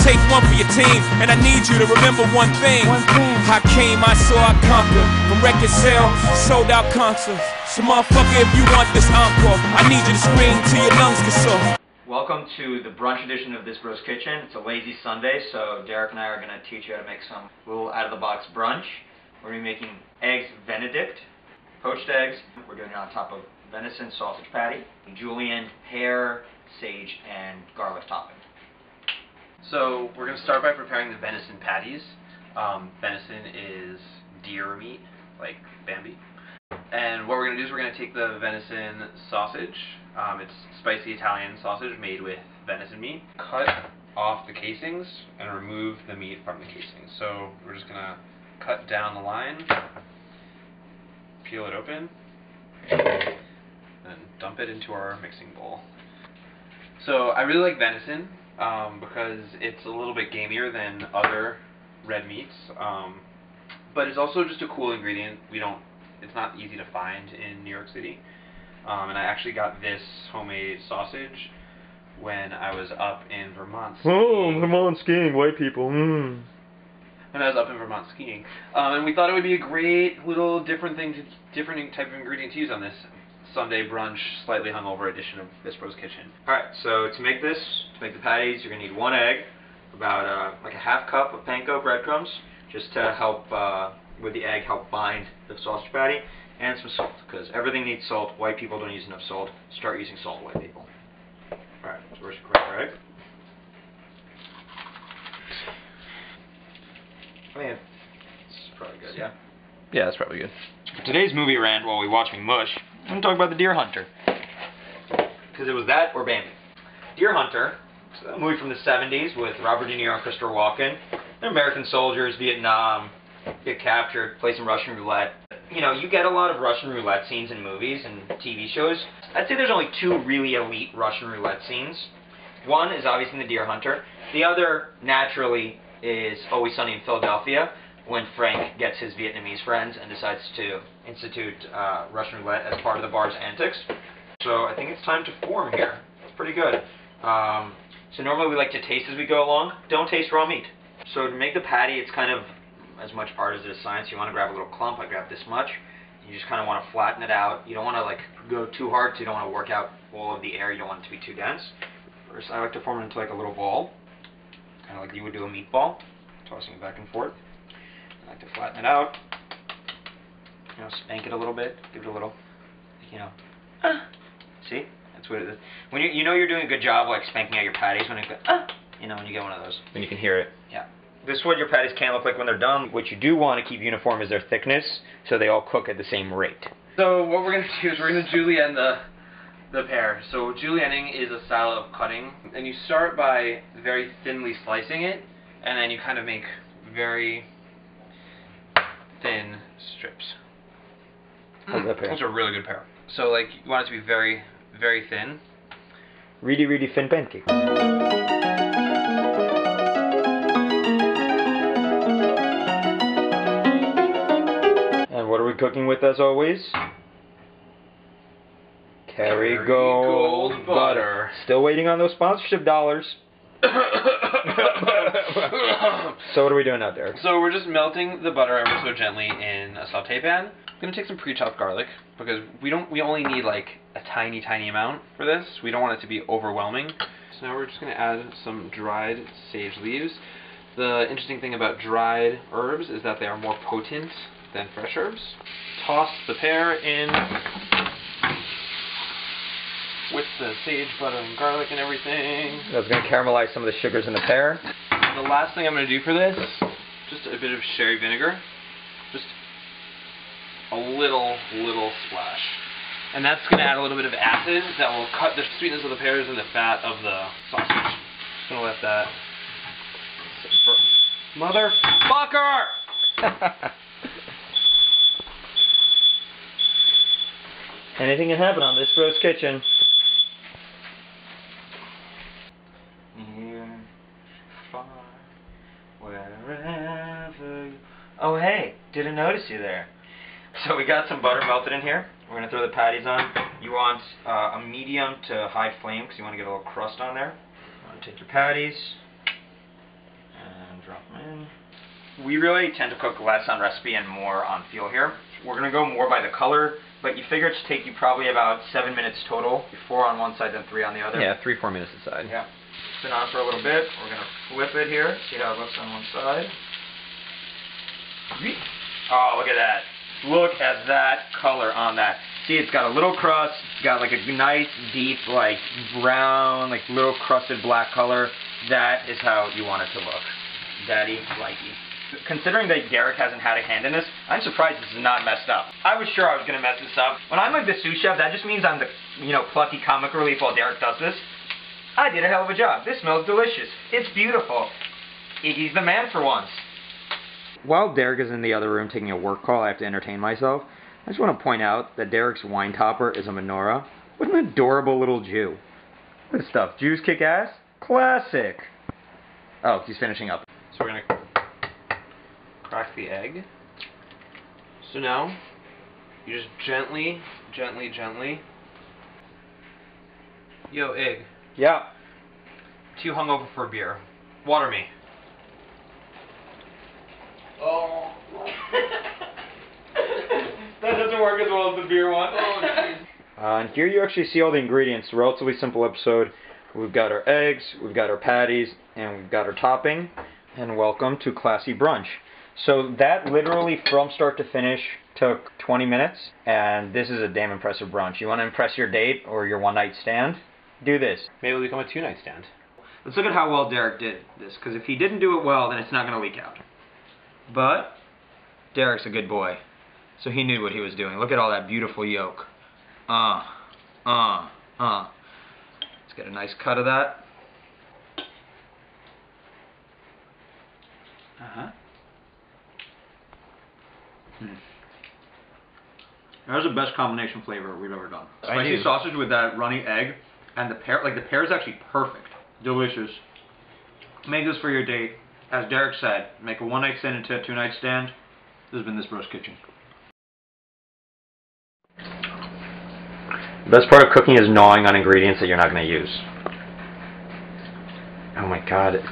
take one for your team, and I need you to remember one thing. I came, I saw, I conquered. From record sale, sold out concerts. So motherfucker, if you want this encore, I need you to scream till your lungs get sore. Welcome to the brunch edition of This Bro's Kitchen. It's a lazy Sunday, so Derek and I are going to teach you how to make some little out-of-the-box brunch. We're going to be making eggs Benedict, poached eggs. We're doing it on top of venison sausage patty, julienne, pear, sage, and garlic topping. So we're going to start by preparing the venison patties. Venison is deer meat, like Bambi. And what we're going to do is we're going to take the venison sausage. It's spicy Italian sausage made with venison meat. Cut off the casings and remove the meat from the casings. So we're just going to cut down the line, peel it open, and dump it into our mixing bowl. So I really like venison because it's a little bit gamier than other red meats, but it's also just a cool ingredient. It's not easy to find in New York City. And I actually got this homemade sausage when I was up in Vermont skiing. Oh, Vermont skiing, white people. When I was up in Vermont skiing. And we thought it would be a great little different type of ingredient to use on this Sunday brunch, slightly hungover edition of This Bro's Kitchen. Alright, so to make the patties, you're going to need 1 egg, about like a half cup of panko breadcrumbs, just to help with the egg, help bind the sausage patty, and some salt, because everything needs salt. White people don't use enough salt. Start using salt, white people. Alright, so where's your crack our egg? Oh yeah, this is probably good, yeah? Yeah, that's probably good. For today's movie rant, while we watch me mush, I'm going to talk about The Deer Hunter. Because it was that or Bambi. Deer Hunter, it's a movie from the 70s with Robert De Niro and Christopher Walken. They're American soldiers, Vietnam, get captured, play some Russian roulette. You know, you get a lot of Russian roulette scenes in movies and TV shows. I'd say there's only 2 really elite Russian roulette scenes. One is obviously in The Deer Hunter. The other, naturally, is Always Sunny in Philadelphia, when Frank gets his Vietnamese friends and decides to institute Russian roulette as part of the bar's antics. So I think it's time to form here. It's pretty good. So normally we like to taste as we go along. Don't taste raw meat. So to make the patty, it's kind of as much art as it is science. You want to grab a little clump. I grab this much. You just kind of want to flatten it out. You don't want to like go too hard, so you don't want to work out all of the air. You don't want it to be too dense. First, I like to form it into like a little ball, kind of like you would do a meatball, tossing it back and forth. I like to flatten it out. You know, spank it a little bit. Give it a little, you know. See? That's what it is. When you know you're doing a good job, like spanking out your patties, when it goes, you know, when you get one of those. Then you can hear it. Yeah. This is what your patties can look like when they're done. What you do want to keep uniform is their thickness, so they all cook at the same rate. So what we're going to do is we're going to julienne the pear. So julienning is a style of cutting, and you start by very thinly slicing it, and then you kind of make very thin strips. How's that pear? Those are really good pear. So like you want it to be very, very thin. Really thin pancake. And what are we cooking with as always? Kerrygold butter. Still waiting on those sponsorship dollars. So what are we doing out there? So we're just melting the butter ever so gently in a saute pan. I'm gonna take some pre-chopped garlic because we only need like a tiny amount for this. We don't want it to be overwhelming. So now we're just gonna add some dried sage leaves. The interesting thing about dried herbs is that they are more potent than fresh herbs. Toss the pear in with the sage, butter, and garlic and everything. That's going to caramelize some of the sugars in the pear. The last thing I'm going to do for this, just a bit of sherry vinegar. Just a little splash. And that's going to add a little bit of acid that will cut the sweetness of the pears and the fat of the sausage. Just going to let that... Motherfucker! Anything can happen on This Bro's Kitchen. Near, far, wherever you... Oh hey, didn't notice you there. So we got some butter melted in here. We're going to throw the patties on. You want a medium to high flame because you want to get a little crust on there. You want to take your patties, We really tend to cook less on recipe and more on feel here. We're going to go more by the color, but you figure it's take you probably about 7 minutes total. 4 on one side, then 3 on the other. Yeah, 3-4 minutes a side. Yeah. Sit on for a little bit. We're going to flip it here. See how it looks on one side. Oh, look at that. Look at that color on that. See, it's got a little crust. It's got like a nice, deep, like brown, like little crusted black color. That is how you want it to look. Daddy, likey. Considering that Derek hasn't had a hand in this, I'm surprised this is not messed up. I was sure I was going to mess this up. When I'm like the sous chef, that just means I'm the, plucky comic relief while Derek does this. I did a hell of a job. This smells delicious. It's beautiful. Iggy's the man for once. While Derek is in the other room taking a work call, I have to entertain myself. I just want to point out that Derek's wine topper is a menorah. What an adorable little Jew. Good stuff. Jews kick ass? Classic. Oh, he's finishing up. So we're going to crack the egg. So now, you just gently. Yo, Egg. Yeah. Too hungover for a beer. Water me. Oh. That doesn't work as well as the beer one. Oh, and here you actually see all the ingredients. Relatively simple episode. We've got our eggs, we've got our patties, and we've got our topping. And welcome to classy brunch. So that literally from start to finish took 20 minutes, and this is a damn impressive brunch. You want to impress your date or your one-night stand? Do this. Maybe it'll become a 2-night stand. Let's look at how well Derek did this, because if he didn't do it well, then it's not going to leak out. But Derek's a good boy, so he knew what he was doing. Look at all that beautiful yolk. Let's get a nice cut of that. That was the best combination flavor we've ever done. Spicy sausage with that runny egg, and the pear. Like, the pear is actually perfect. Delicious. Make this for your date. As Derek said, make a one-night stand into a 2-night stand. This has been This Bro's Kitchen. The best part of cooking is gnawing on ingredients that you're not going to use. Oh my god, it's